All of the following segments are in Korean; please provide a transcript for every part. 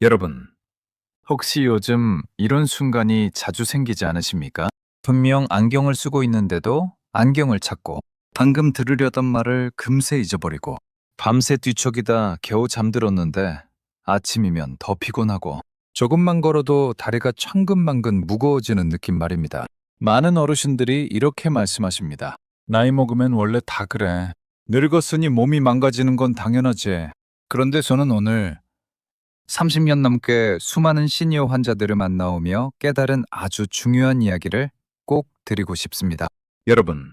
여러분, 혹시 요즘 이런 순간이 자주 생기지 않으십니까? 분명 안경을 쓰고 있는데도 안경을 찾고, 방금 들으려던 말을 금세 잊어버리고, 밤새 뒤척이다 겨우 잠들었는데 아침이면 더 피곤하고, 조금만 걸어도 다리가 천근만근 무거워지는 느낌 말입니다. 많은 어르신들이 이렇게 말씀하십니다. 나이 먹으면 원래 다 그래. 늙었으니 몸이 망가지는 건 당연하지. 그런데 저는 오늘 30년 넘게 수많은 시니어 환자들을 만나오며 깨달은 아주 중요한 이야기를 꼭 드리고 싶습니다. 여러분,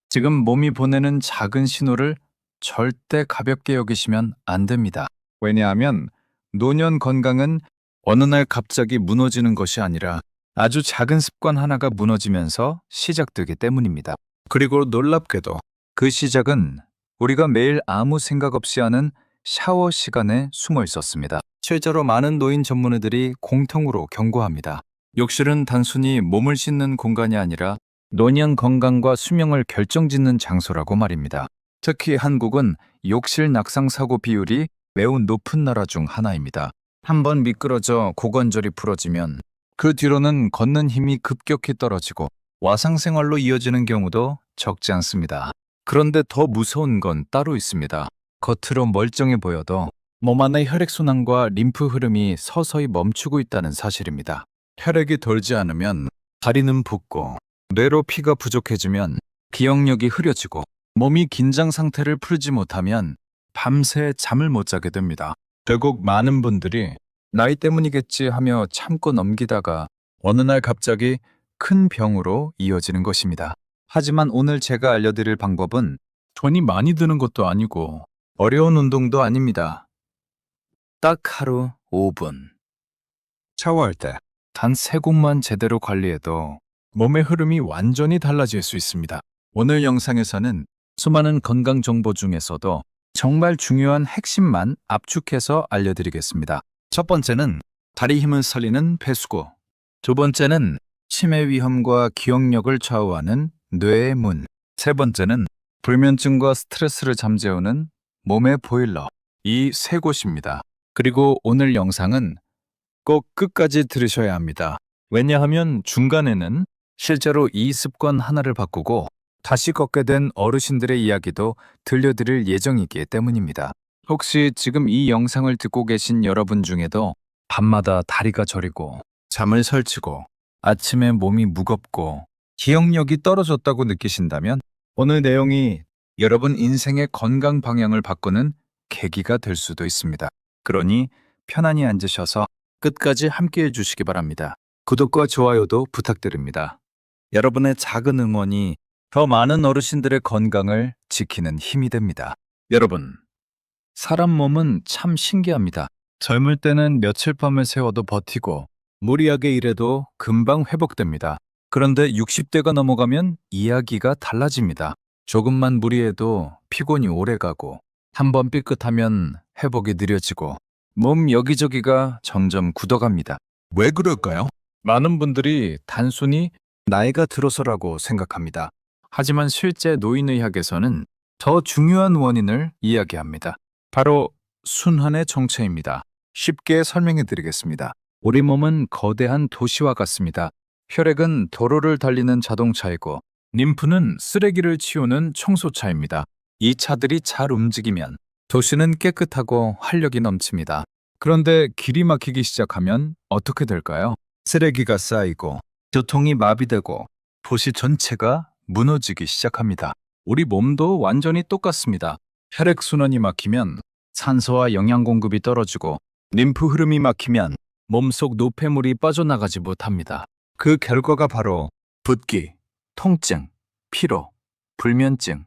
지금 몸이 보내는 작은 신호를 절대 가볍게 여기시면 안 됩니다. 왜냐하면 노년 건강은 어느 날 갑자기 무너지는 것이 아니라 아주 작은 습관 하나가 무너지면서 시작되기 때문입니다. 그리고 놀랍게도 그 시작은 우리가 매일 아무 생각 없이 하는 샤워 시간에 숨어 있었습니다. 실제로 많은 노인 전문의들이 공통으로 경고합니다. 욕실은 단순히 몸을 씻는 공간이 아니라 노년 건강과 수명을 결정짓는 장소라고 말입니다. 특히 한국은 욕실 낙상 사고 비율이 매우 높은 나라 중 하나입니다. 한번 미끄러져 고관절이 부러지면 그 뒤로는 걷는 힘이 급격히 떨어지고 와상 생활로 이어지는 경우도 적지 않습니다. 그런데 더 무서운 건 따로 있습니다. 겉으로 멀쩡해 보여도 몸 안의 혈액순환과 림프 흐름이 서서히 멈추고 있다는 사실입니다. 혈액이 돌지 않으면 다리는 붓고, 뇌로 피가 부족해지면 기억력이 흐려지고, 몸이 긴장 상태를 풀지 못하면 밤새 잠을 못 자게 됩니다. 결국 많은 분들이 나이 때문이겠지 하며 참고 넘기다가 어느 날 갑자기 큰 병으로 이어지는 것입니다. 하지만 오늘 제가 알려드릴 방법은 돈이 많이 드는 것도 아니고 어려운 운동도 아닙니다. 딱 하루 5분. 샤워할 때 단 3곳만 제대로 관리해도 몸의 흐름이 완전히 달라질 수 있습니다. 오늘 영상에서는 수많은 건강 정보 중에서도 정말 중요한 핵심만 압축해서 알려드리겠습니다. 첫 번째는 다리 힘을 살리는 배수구. 두 번째는 치매 위험과 기억력을 좌우하는 뇌의 문. 세 번째는 불면증과 스트레스를 잠재우는 몸의 보일러. 이 세 곳입니다. 그리고 오늘 영상은 꼭 끝까지 들으셔야 합니다. 왜냐하면 중간에는 실제로 이 습관 하나를 바꾸고 다시 걷게 된 어르신들의 이야기도 들려드릴 예정이기 때문입니다. 혹시 지금 이 영상을 듣고 계신 여러분 중에도 밤마다 다리가 저리고 잠을 설치고 아침에 몸이 무겁고 기억력이 떨어졌다고 느끼신다면 오늘 내용이 여러분 인생의 건강 방향을 바꾸는 계기가 될 수도 있습니다. 그러니 편안히 앉으셔서 끝까지 함께 해주시기 바랍니다. 구독과 좋아요도 부탁드립니다. 여러분의 작은 응원이 더 많은 어르신들의 건강을 지키는 힘이 됩니다. 여러분, 사람 몸은 참 신기합니다. 젊을 때는 며칠 밤을 새워도 버티고 무리하게 일해도 금방 회복됩니다. 그런데 60대가 넘어가면 이야기가 달라집니다. 조금만 무리해도 피곤이 오래가고 한번 삐끗하면 회복이 느려지고 몸 여기저기가 점점 굳어갑니다. 왜 그럴까요? 많은 분들이 단순히 나이가 들어서라고 생각합니다. 하지만 실제 노인의학에서는 더 중요한 원인을 이야기합니다. 바로 순환의 정체입니다. 쉽게 설명해 드리겠습니다. 우리 몸은 거대한 도시와 같습니다. 혈액은 도로를 달리는 자동차이고 림프는 쓰레기를 치우는 청소차입니다. 이 차들이 잘 움직이면 도시는 깨끗하고 활력이 넘칩니다. 그런데 길이 막히기 시작하면 어떻게 될까요? 쓰레기가 쌓이고 교통이 마비되고 도시 전체가 무너지기 시작합니다. 우리 몸도 완전히 똑같습니다. 혈액순환이 막히면 산소와 영양 공급이 떨어지고 림프 흐름이 막히면 몸속 노폐물이 빠져나가지 못합니다. 그 결과가 바로 붓기, 통증, 피로, 불면증,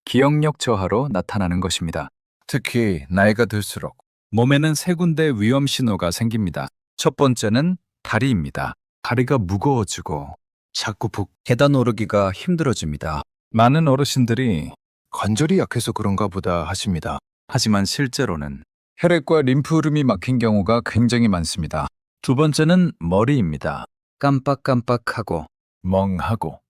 기억력 저하로 나타나는 것입니다. 특히 나이가 들수록 몸에는 세 군데 위험 신호가 생깁니다. 첫 번째는 다리입니다. 다리가 무거워지고 자꾸 계단 오르기가 힘들어집니다. 많은 어르신들이 관절이 약해서 그런가 보다 하십니다. 하지만 실제로는 혈액과 림프 흐름이 막힌 경우가 굉장히 많습니다. 두 번째는 머리입니다. 깜빡깜빡하고 멍하고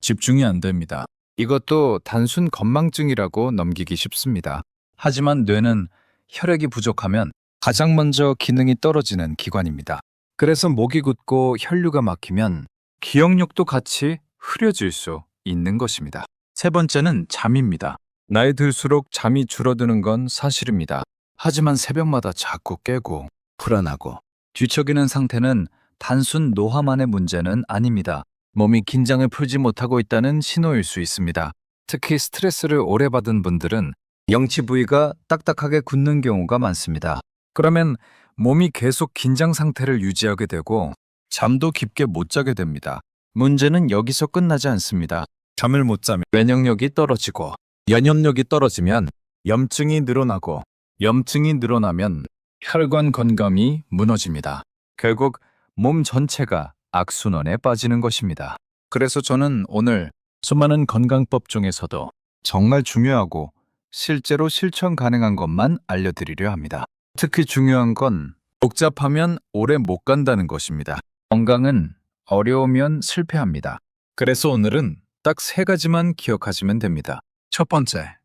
집중이 안 됩니다. 이것도 단순 건망증이라고 넘기기 쉽습니다. 하지만 뇌는 혈액이 부족하면 가장 먼저 기능이 떨어지는 기관입니다. 그래서 목이 굳고 혈류가 막히면 기억력도 같이 흐려질 수 있는 것입니다. 세 번째는 잠입니다. 나이 들수록 잠이 줄어드는 건 사실입니다. 하지만 새벽마다 자꾸 깨고 불안하고 뒤척이는 상태는 단순 노화만의 문제는 아닙니다. 몸이 긴장을 풀지 못하고 있다는 신호일 수 있습니다. 특히 스트레스를 오래 받은 분들은 명치 부위가 딱딱하게 굳는 경우가 많습니다. 그러면 몸이 계속 긴장 상태를 유지하게 되고 잠도 깊게 못 자게 됩니다. 문제는 여기서 끝나지 않습니다. 잠을 못 자면 면역력이 떨어지고 면역력이 떨어지면 염증이 늘어나고 염증이 늘어나면 혈관 건강이 무너집니다. 결국 몸 전체가 악순환에 빠지는 것입니다. 그래서 저는 오늘 수많은 건강법 중에서도 정말 중요하고 실제로 실천 가능한 것만 알려드리려 합니다. 특히 중요한 건 복잡하면 오래 못 간다는 것입니다. 건강은 어려우면 실패합니다. 그래서 오늘은 딱 3가지만 기억하시면 됩니다. 첫 번째,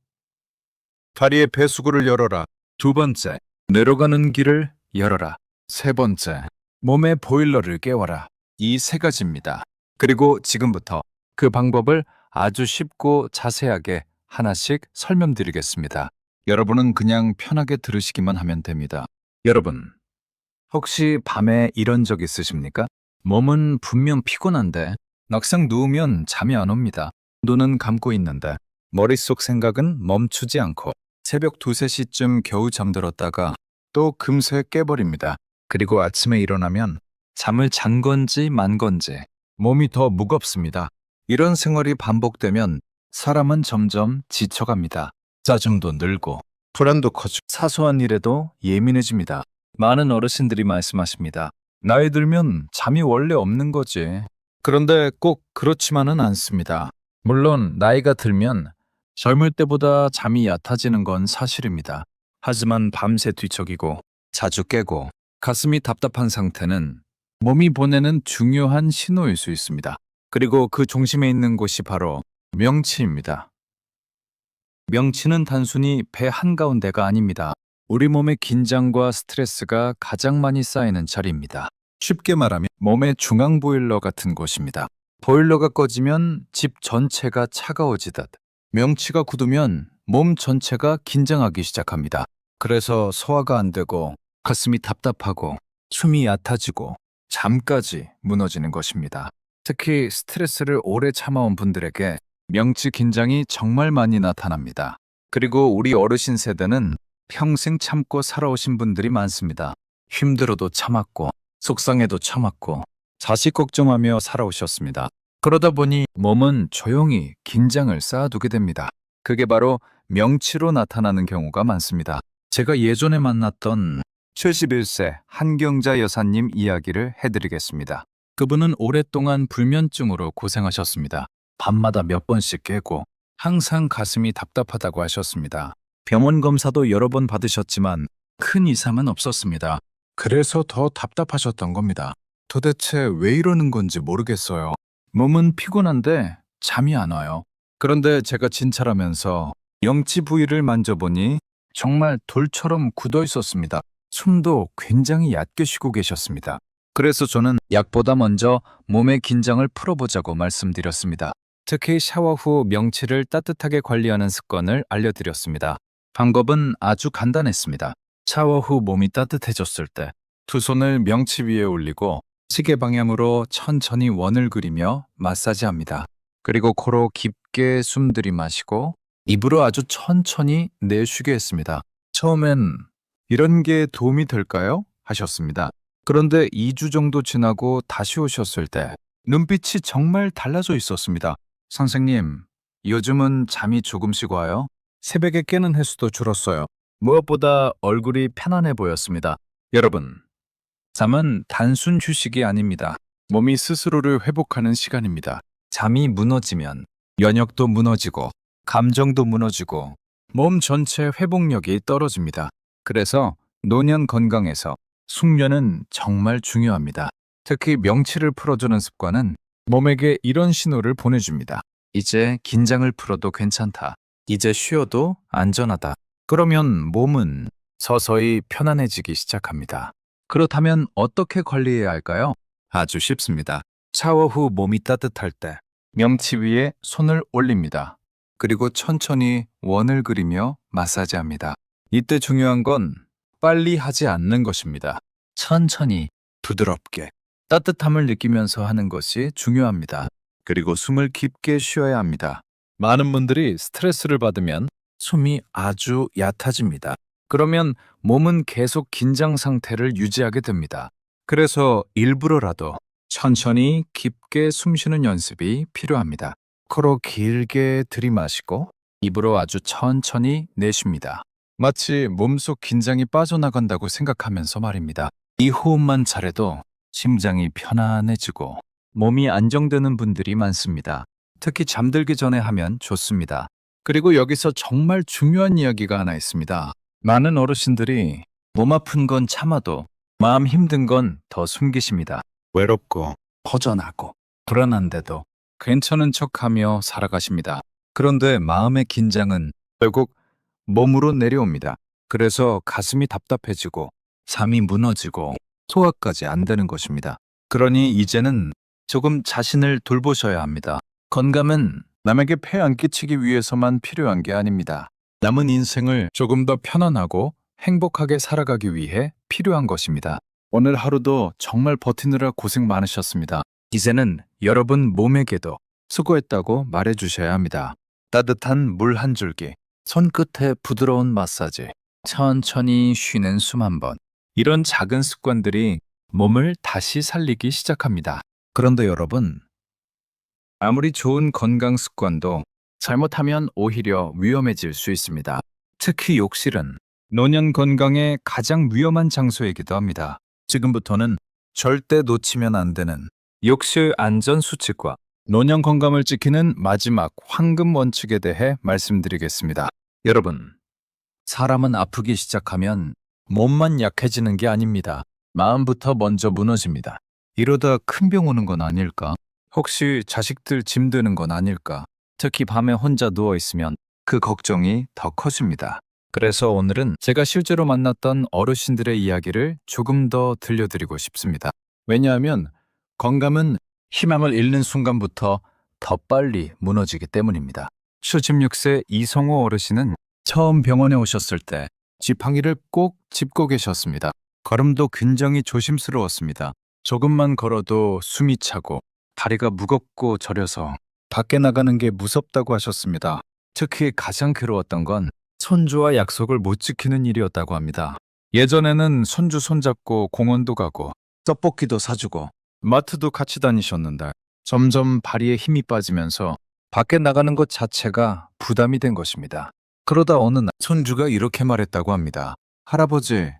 다리의 배수구를 열어라. 두 번째, 내려가는 길을 열어라. 세 번째, 몸의 보일러를 깨워라. 이 3가지입니다. 그리고 지금부터 그 방법을 아주 쉽고 자세하게 하나씩 설명드리겠습니다. 여러분은 그냥 편하게 들으시기만 하면 됩니다. 여러분, 혹시 밤에 이런 적 있으십니까? 몸은 분명 피곤한데 막상 누우면 잠이 안 옵니다. 눈은 감고 있는데 머릿속 생각은 멈추지 않고 새벽 2, 3시쯤 겨우 잠들었다가 또 금세 깨버립니다. 그리고 아침에 일어나면 잠을 잔 건지 만 건지 몸이 더 무겁습니다. 이런 생활이 반복되면 사람은 점점 지쳐갑니다. 짜증도 늘고 불안도 커지고 사소한 일에도 예민해집니다. 많은 어르신들이 말씀하십니다. 나이 들면 잠이 원래 없는 거지. 그런데 꼭 그렇지만은 않습니다. 물론 나이가 들면 젊을 때보다 잠이 얕아지는 건 사실입니다. 하지만 밤새 뒤척이고 자주 깨고 가슴이 답답한 상태는 몸이 보내는 중요한 신호일 수 있습니다. 그리고 그 중심에 있는 곳이 바로 명치입니다. 명치는 단순히 배 한가운데가 아닙니다. 우리 몸의 긴장과 스트레스가 가장 많이 쌓이는 자리입니다. 쉽게 말하면 몸의 중앙 보일러 같은 곳입니다. 보일러가 꺼지면 집 전체가 차가워지듯 명치가 굳으면 몸 전체가 긴장하기 시작합니다. 그래서 소화가 안 되고 가슴이 답답하고 숨이 얕아지고 잠까지 무너지는 것입니다. 특히 스트레스를 오래 참아온 분들에게 명치 긴장이 정말 많이 나타납니다. 그리고 우리 어르신 세대는 평생 참고 살아오신 분들이 많습니다. 힘들어도 참았고 속상해도 참았고 자식 걱정하며 살아오셨습니다. 그러다 보니 몸은 조용히 긴장을 쌓아두게 됩니다. 그게 바로 명치로 나타나는 경우가 많습니다. 제가 예전에 만났던 71세 한경자 여사님 이야기를 해드리겠습니다. 그분은 오랫동안 불면증으로 고생하셨습니다. 밤마다 몇 번씩 깨고 항상 가슴이 답답하다고 하셨습니다. 병원 검사도 여러 번 받으셨지만 큰 이상은 없었습니다. 그래서 더 답답하셨던 겁니다. 도대체 왜 이러는 건지 모르겠어요. 몸은 피곤한데 잠이 안 와요. 그런데 제가 진찰하면서 명치 부위를 만져보니 정말 돌처럼 굳어 있었습니다. 숨도 굉장히 얕게 쉬고 계셨습니다. 그래서 저는 약보다 먼저 몸의 긴장을 풀어보자고 말씀드렸습니다. 특히 샤워 후 명치를 따뜻하게 관리하는 습관을 알려드렸습니다. 방법은 아주 간단했습니다. 샤워 후 몸이 따뜻해졌을 때 두 손을 명치 위에 올리고 시계 방향으로 천천히 원을 그리며 마사지합니다. 그리고 코로 깊게 숨 들이마시고 입으로 아주 천천히 내쉬게 했습니다. 처음엔 이런 게 도움이 될까요? 하셨습니다. 그런데 2주 정도 지나고 다시 오셨을 때 눈빛이 정말 달라져 있었습니다. 선생님, 요즘은 잠이 조금씩 와요. 새벽에 깨는 횟수도 줄었어요. 무엇보다 얼굴이 편안해 보였습니다. 여러분, 잠은 단순 휴식이 아닙니다. 몸이 스스로를 회복하는 시간입니다. 잠이 무너지면 면역도 무너지고 감정도 무너지고 몸 전체 회복력이 떨어집니다. 그래서 노년 건강에서 숙면은 정말 중요합니다. 특히 명치를 풀어주는 습관은 몸에게 이런 신호를 보내줍니다. 이제 긴장을 풀어도 괜찮다. 이제 쉬어도 안전하다. 그러면 몸은 서서히 편안해지기 시작합니다. 그렇다면 어떻게 관리해야 할까요? 아주 쉽습니다. 샤워 후 몸이 따뜻할 때 명치 위에 손을 올립니다. 그리고 천천히 원을 그리며 마사지합니다. 이때 중요한 건 빨리 하지 않는 것입니다. 천천히, 부드럽게, 따뜻함을 느끼면서 하는 것이 중요합니다. 그리고 숨을 깊게 쉬어야 합니다. 많은 분들이 스트레스를 받으면 숨이 아주 얕아집니다. 그러면 몸은 계속 긴장 상태를 유지하게 됩니다. 그래서 일부러라도 천천히 깊게 숨 쉬는 연습이 필요합니다. 코로 길게 들이마시고 입으로 아주 천천히 내쉽니다. 마치 몸속 긴장이 빠져나간다고 생각하면서 말입니다. 이 호흡만 잘해도 심장이 편안해지고 몸이 안정되는 분들이 많습니다. 특히 잠들기 전에 하면 좋습니다. 그리고 여기서 정말 중요한 이야기가 하나 있습니다. 많은 어르신들이 몸 아픈 건 참아도 마음 힘든 건 더 숨기십니다. 외롭고 허전하고 불안한데도 괜찮은 척하며 살아가십니다. 그런데 마음의 긴장은 결국 몸으로 내려옵니다. 그래서 가슴이 답답해지고 잠이 무너지고 소화까지 안 되는 것입니다. 그러니 이제는 조금 자신을 돌보셔야 합니다. 건강은 남에게 폐 안 끼치기 위해서만 필요한 게 아닙니다. 남은 인생을 조금 더 편안하고 행복하게 살아가기 위해 필요한 것입니다. 오늘 하루도 정말 버티느라 고생 많으셨습니다. 이제는 여러분 몸에게도 수고했다고 말해주셔야 합니다. 따뜻한 물 한 줄기, 손끝에 부드러운 마사지, 천천히 쉬는 숨 한 번. 이런 작은 습관들이 몸을 다시 살리기 시작합니다. 그런데 여러분, 아무리 좋은 건강 습관도 잘못하면 오히려 위험해질 수 있습니다. 특히 욕실은 노년 건강에 가장 위험한 장소이기도 합니다. 지금부터는 절대 놓치면 안 되는 욕실 안전 수칙과 노년 건강을 지키는 마지막 황금 원칙에 대해 말씀드리겠습니다. 여러분, 사람은 아프기 시작하면 몸만 약해지는 게 아닙니다. 마음부터 먼저 무너집니다. 이러다 큰 병 오는 건 아닐까? 혹시 자식들 짐 드는 건 아닐까? 특히 밤에 혼자 누워있으면 그 걱정이 더 커집니다. 그래서 오늘은 제가 실제로 만났던 어르신들의 이야기를 조금 더 들려드리고 싶습니다. 왜냐하면 건강은 희망을 잃는 순간부터 더 빨리 무너지기 때문입니다. 76세 이성호 어르신은 처음 병원에 오셨을 때 지팡이를 꼭 짚고 계셨습니다. 걸음도 굉장히 조심스러웠습니다. 조금만 걸어도 숨이 차고 다리가 무겁고 저려서 밖에 나가는 게 무섭다고 하셨습니다. 특히 가장 괴로웠던 건 손주와 약속을 못 지키는 일이었다고 합니다. 예전에는 손주 손잡고 공원도 가고 떡볶이도 사주고 마트도 같이 다니셨는데 점점 발리에 힘이 빠지면서 밖에 나가는 것 자체가 부담이 된 것입니다. 그러다 어느 날 손주가 이렇게 말했다고 합니다. 할아버지,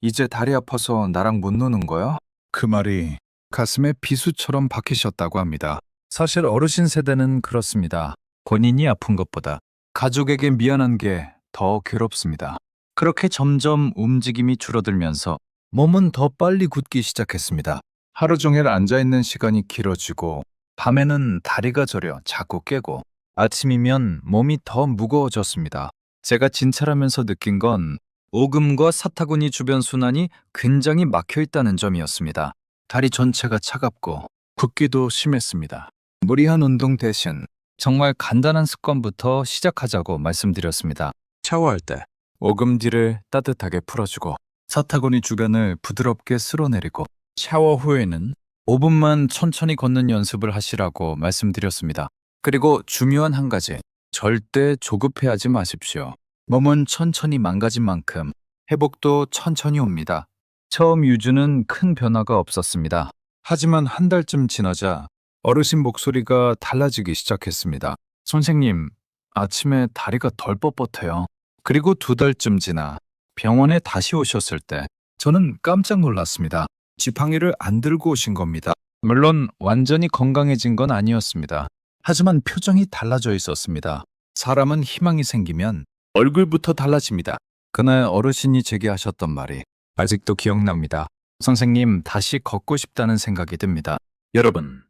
이제 다리 아파서 나랑 못 노는 거야? 그 말이 가슴에 비수처럼 박히셨다고 합니다. 사실 어르신 세대는 그렇습니다. 본인이 아픈 것보다 가족에게 미안한 게 더 괴롭습니다. 그렇게 점점 움직임이 줄어들면서 몸은 더 빨리 굳기 시작했습니다. 하루 종일 앉아있는 시간이 길어지고 밤에는 다리가 저려 자꾸 깨고 아침이면 몸이 더 무거워졌습니다. 제가 진찰하면서 느낀 건 오금과 사타구니 주변 순환이 굉장히 막혀 있다는 점이었습니다. 다리 전체가 차갑고 붓기도 심했습니다. 무리한 운동 대신 정말 간단한 습관부터 시작하자고 말씀드렸습니다. 샤워할 때 오금뒤를 따뜻하게 풀어주고 사타구니 주변을 부드럽게 쓸어내리고 샤워 후에는 5분만 천천히 걷는 연습을 하시라고 말씀드렸습니다. 그리고 중요한 한 가지, 절대 조급해하지 마십시오. 몸은 천천히 망가진 만큼 회복도 천천히 옵니다. 처음 유주는 큰 변화가 없었습니다. 하지만 한 달쯤 지나자 어르신 목소리가 달라지기 시작했습니다. 선생님, 아침에 다리가 덜 뻣뻣해요. 그리고 2달쯤 지나 병원에 다시 오셨을 때 저는 깜짝 놀랐습니다. 지팡이를 안 들고 오신 겁니다. 물론 완전히 건강해진 건 아니었습니다. 하지만 표정이 달라져 있었습니다. 사람은 희망이 생기면 얼굴부터 달라집니다. 그날 어르신이 제게 하셨던 말이 아직도 기억납니다. 선생님, 다시 걷고 싶다는 생각이 듭니다. 여러분,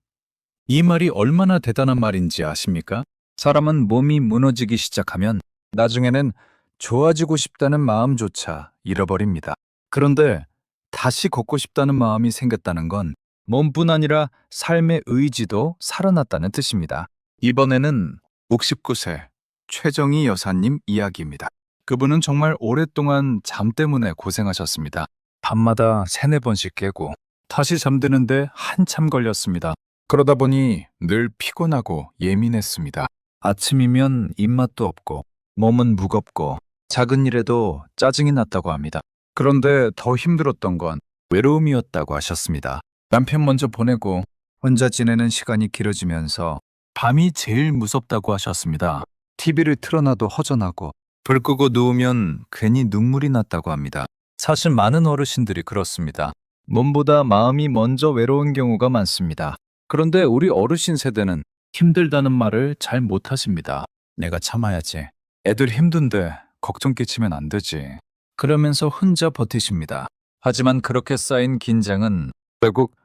이 말이 얼마나 대단한 말인지 아십니까? 사람은 몸이 무너지기 시작하면 나중에는 좋아지고 싶다는 마음조차 잃어버립니다. 그런데 다시 걷고 싶다는 마음이 생겼다는 건 몸뿐 아니라 삶의 의지도 살아났다는 뜻입니다. 이번에는 69세 최정희 여사님 이야기입니다. 그분은 정말 오랫동안 잠 때문에 고생하셨습니다. 밤마다 3-4번씩 깨고 다시 잠드는데 한참 걸렸습니다. 그러다 보니 늘 피곤하고 예민했습니다. 아침이면 입맛도 없고 몸은 무겁고 작은 일에도 짜증이 났다고 합니다. 그런데 더 힘들었던 건 외로움이었다고 하셨습니다. 남편 먼저 보내고 혼자 지내는 시간이 길어지면서 밤이 제일 무섭다고 하셨습니다. TV를 틀어놔도 허전하고 불 끄고 누우면 괜히 눈물이 났다고 합니다. 사실 많은 어르신들이 그렇습니다. 몸보다 마음이 먼저 외로운 경우가 많습니다. 그런데 우리 어르신 세대는 힘들다는 말을 잘 못하십니다. 내가 참아야지. 애들 힘든데 걱정 끼치면 안 되지. 그러면서 혼자 버티십니다. 하지만 그렇게 쌓인 긴장은 결국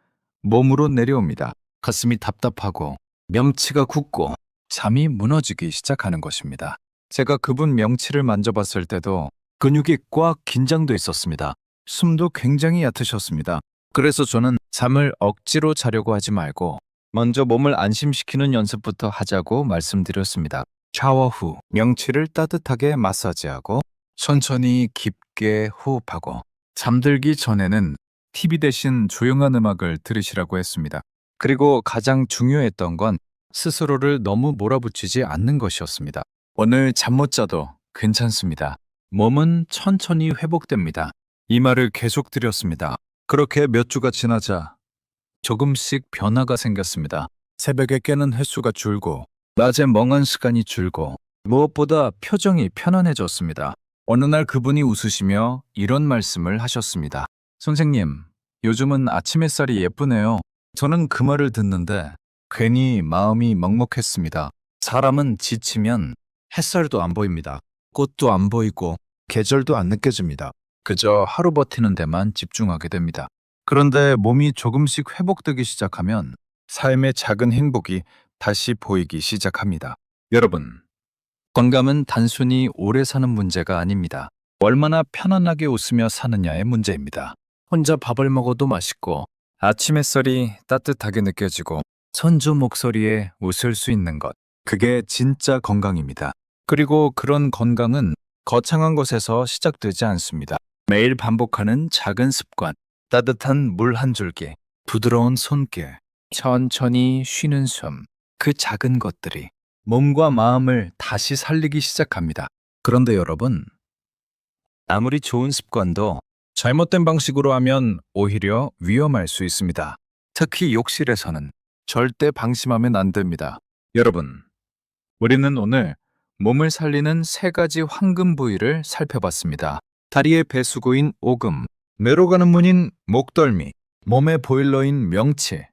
몸으로 내려옵니다. 가슴이 답답하고 명치가 굳고 잠이 무너지기 시작하는 것입니다. 제가 그분 명치를 만져봤을 때도 근육이 꽉 긴장돼 있었습니다. 숨도 굉장히 얕으셨습니다. 그래서 저는 잠을 억지로 자려고 하지 말고 먼저 몸을 안심시키는 연습부터 하자고 말씀드렸습니다. 샤워 후 명치를 따뜻하게 마사지하고 천천히 깊게 호흡하고 잠들기 전에는 TV 대신 조용한 음악을 들으시라고 했습니다. 그리고 가장 중요했던 건 스스로를 너무 몰아붙이지 않는 것이었습니다. 오늘 잠 못 자도 괜찮습니다. 몸은 천천히 회복됩니다. 이 말을 계속 드렸습니다. 그렇게 몇 주가 지나자 조금씩 변화가 생겼습니다. 새벽에 깨는 횟수가 줄고 낮에 멍한 시간이 줄고 무엇보다 표정이 편안해졌습니다. 어느 날 그분이 웃으시며 이런 말씀을 하셨습니다. 선생님, 요즘은 아침 햇살이 예쁘네요. 저는 그 말을 듣는데 괜히 마음이 먹먹했습니다. 사람은 지치면 햇살도 안 보입니다. 꽃도 안 보이고 계절도 안 느껴집니다. 그저 하루 버티는 데만 집중하게 됩니다. 그런데 몸이 조금씩 회복되기 시작하면 삶의 작은 행복이 다시 보이기 시작합니다. 여러분, 건강은 단순히 오래 사는 문제가 아닙니다. 얼마나 편안하게 웃으며 사느냐의 문제입니다. 혼자 밥을 먹어도 맛있고 아침 햇살이 따뜻하게 느껴지고 손주 목소리에 웃을 수 있는 것. 그게 진짜 건강입니다. 그리고 그런 건강은 거창한 것에서 시작되지 않습니다. 매일 반복하는 작은 습관, 따뜻한 물 한 줄기, 부드러운 손길, 천천히 쉬는 숨, 그 작은 것들이 몸과 마음을 다시 살리기 시작합니다. 그런데 여러분, 아무리 좋은 습관도 잘못된 방식으로 하면 오히려 위험할 수 있습니다. 특히 욕실에서는 절대 방심하면 안 됩니다. 여러분, 우리는 오늘 몸을 살리는 3가지 황금 부위를 살펴봤습니다. 다리의 배수구인 오금, 뇌로 가는 문인 목덜미, 몸의 보일러인 명치.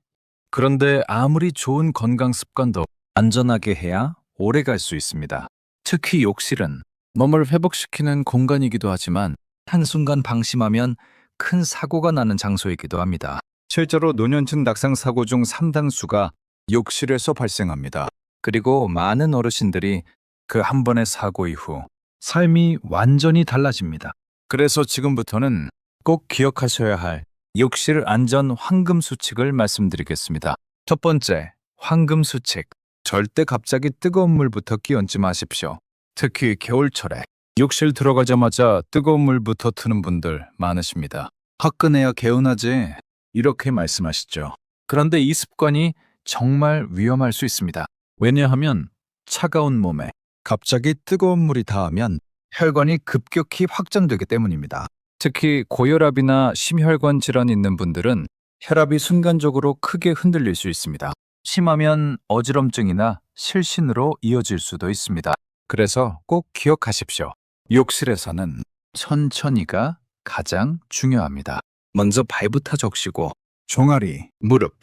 그런데 아무리 좋은 건강 습관도 안전하게 해야 오래 갈 수 있습니다. 특히 욕실은 몸을 회복시키는 공간이기도 하지만 한순간 방심하면 큰 사고가 나는 장소이기도 합니다. 실제로 노년층 낙상 사고 중 상당수가 욕실에서 발생합니다. 그리고 많은 어르신들이 그 한 번의 사고 이후 삶이 완전히 달라집니다. 그래서 지금부터는 꼭 기억하셔야 할 욕실 안전 황금 수칙을 말씀드리겠습니다. 첫 번째, 황금 수칙. 절대 갑자기 뜨거운 물부터 끼얹지 마십시오. 특히 겨울철에 욕실 들어가자마자 뜨거운 물부터 트는 분들 많으십니다. 화끈해야 개운하지 이렇게 말씀하시죠. 그런데 이 습관이 정말 위험할 수 있습니다. 왜냐하면 차가운 몸에 갑자기 뜨거운 물이 닿으면 혈관이 급격히 확장되기 때문입니다. 특히 고혈압이나 심혈관 질환이 있는 분들은 혈압이 순간적으로 크게 흔들릴 수 있습니다. 심하면 어지럼증이나 실신으로 이어질 수도 있습니다. 그래서 꼭 기억하십시오. 욕실에서는 천천히가 가장 중요합니다. 먼저 발부터 적시고 종아리, 무릎,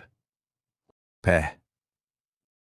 배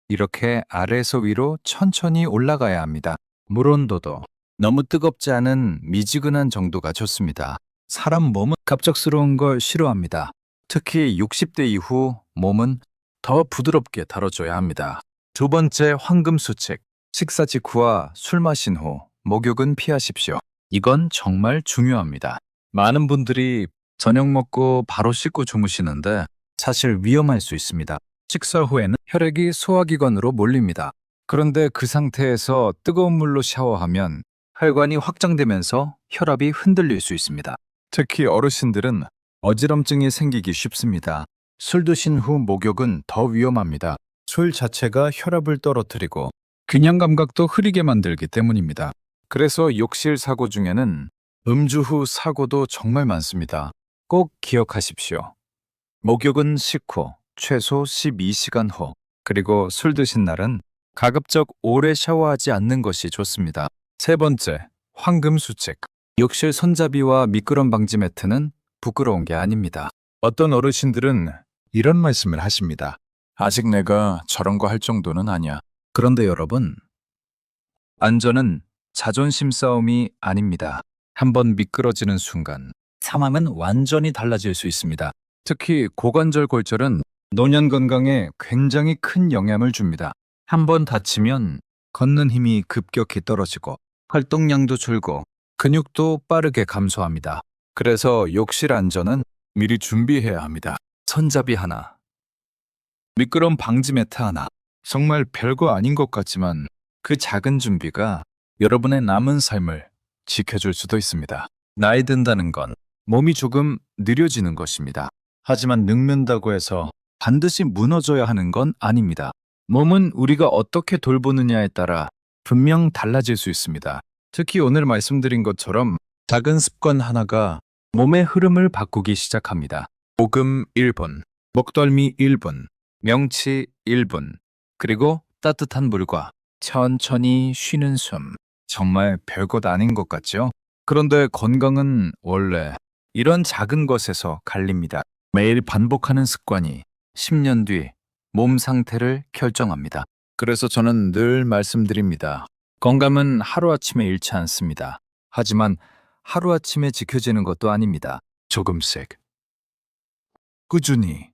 이렇게 아래에서 위로 천천히 올라가야 합니다. 물 온도도 너무 뜨겁지 않은 미지근한 정도가 좋습니다. 사람 몸은 갑작스러운 걸 싫어합니다. 특히 60대 이후 몸은 더 부드럽게 다뤄줘야 합니다. 두 번째 황금 수칙. 식사 직후와 술 마신 후 목욕은 피하십시오. 이건 정말 중요합니다. 많은 분들이 저녁 먹고 바로 씻고 주무시는데 사실 위험할 수 있습니다. 식사 후에는 혈액이 소화기관으로 몰립니다. 그런데 그 상태에서 뜨거운 물로 샤워하면 혈관이 확장되면서 혈압이 흔들릴 수 있습니다. 특히 어르신들은 어지럼증이 생기기 쉽습니다. 술 드신 후 목욕은 더 위험합니다. 술 자체가 혈압을 떨어뜨리고 균형 감각도 흐리게 만들기 때문입니다. 그래서 욕실 사고 중에는 음주 후 사고도 정말 많습니다. 꼭 기억하십시오. 목욕은 식후 최소 12시간 후, 그리고 술 드신 날은 가급적 오래 샤워하지 않는 것이 좋습니다. 세 번째, 황금 수칙. 욕실 손잡이와 미끄럼 방지 매트는 부끄러운 게 아닙니다. 어떤 어르신들은 이런 말씀을 하십니다. 아직 내가 저런 거 할 정도는 아니야. 그런데 여러분, 안전은 자존심 싸움이 아닙니다. 한번 미끄러지는 순간 상황은 완전히 달라질 수 있습니다. 특히 고관절 골절은 노년 건강에 굉장히 큰 영향을 줍니다. 한번 다치면 걷는 힘이 급격히 떨어지고 활동량도 줄고 근육도 빠르게 감소합니다. 그래서 욕실 안전은 미리 준비해야 합니다. 손잡이 하나, 미끄럼 방지 매트 하나. 정말 별거 아닌 것 같지만 그 작은 준비가 여러분의 남은 삶을 지켜줄 수도 있습니다. 나이 든다는 건 몸이 조금 느려지는 것입니다. 하지만 늙는다고 해서 반드시 무너져야 하는 건 아닙니다. 몸은 우리가 어떻게 돌보느냐에 따라 분명 달라질 수 있습니다. 특히 오늘 말씀드린 것처럼 작은 습관 하나가 몸의 흐름을 바꾸기 시작합니다. 오금 1분, 목덜미 1분, 명치 1분, 그리고 따뜻한 물과 천천히 쉬는 숨. 정말 별것 아닌 것 같죠? 그런데 건강은 원래 이런 작은 것에서 갈립니다. 매일 반복하는 습관이 10년 뒤 몸 상태를 결정합니다. 그래서 저는 늘 말씀드립니다. 건강은 하루아침에 잃지 않습니다. 하지만 하루아침에 지켜지는 것도 아닙니다. 조금씩, 꾸준히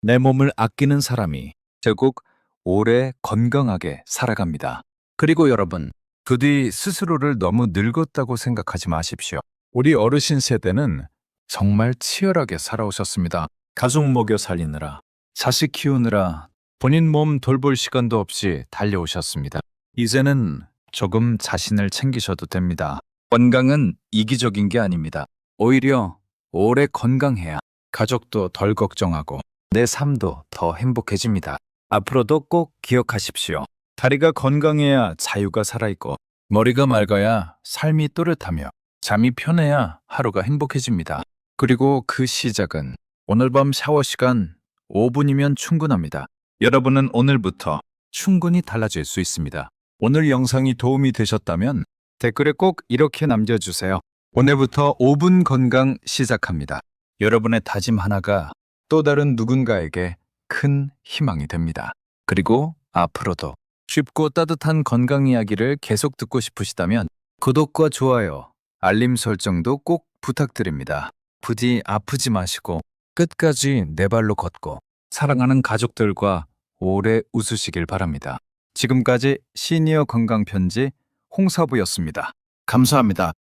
내 몸을 아끼는 사람이 결국 오래 건강하게 살아갑니다. 그리고 여러분, 부디 스스로를 너무 늙었다고 생각하지 마십시오. 우리 어르신 세대는 정말 치열하게 살아오셨습니다. 가족 먹여 살리느라, 자식 키우느라 본인 몸 돌볼 시간도 없이 달려오셨습니다. 이제는 조금 자신을 챙기셔도 됩니다. 건강은 이기적인 게 아닙니다. 오히려 오래 건강해야 가족도 덜 걱정하고 내 삶도 더 행복해집니다. 앞으로도 꼭 기억하십시오. 다리가 건강해야 자유가 살아있고 머리가 맑아야 삶이 또렷하며 잠이 편해야 하루가 행복해집니다. 그리고 그 시작은 오늘 밤 샤워 시간 5분이면 충분합니다. 여러분은 오늘부터 충분히 달라질 수 있습니다. 오늘 영상이 도움이 되셨다면 댓글에 꼭 이렇게 남겨주세요. 오늘부터 5분 건강 시작합니다. 여러분의 다짐 하나가 또 다른 누군가에게 큰 희망이 됩니다. 그리고 앞으로도 쉽고 따뜻한 건강 이야기를 계속 듣고 싶으시다면 구독과 좋아요, 알림 설정도 꼭 부탁드립니다. 부디 아프지 마시고 끝까지 내 발로 걷고 사랑하는 가족들과 오래 웃으시길 바랍니다. 지금까지 시니어 건강 편지 홍사부였습니다. 감사합니다.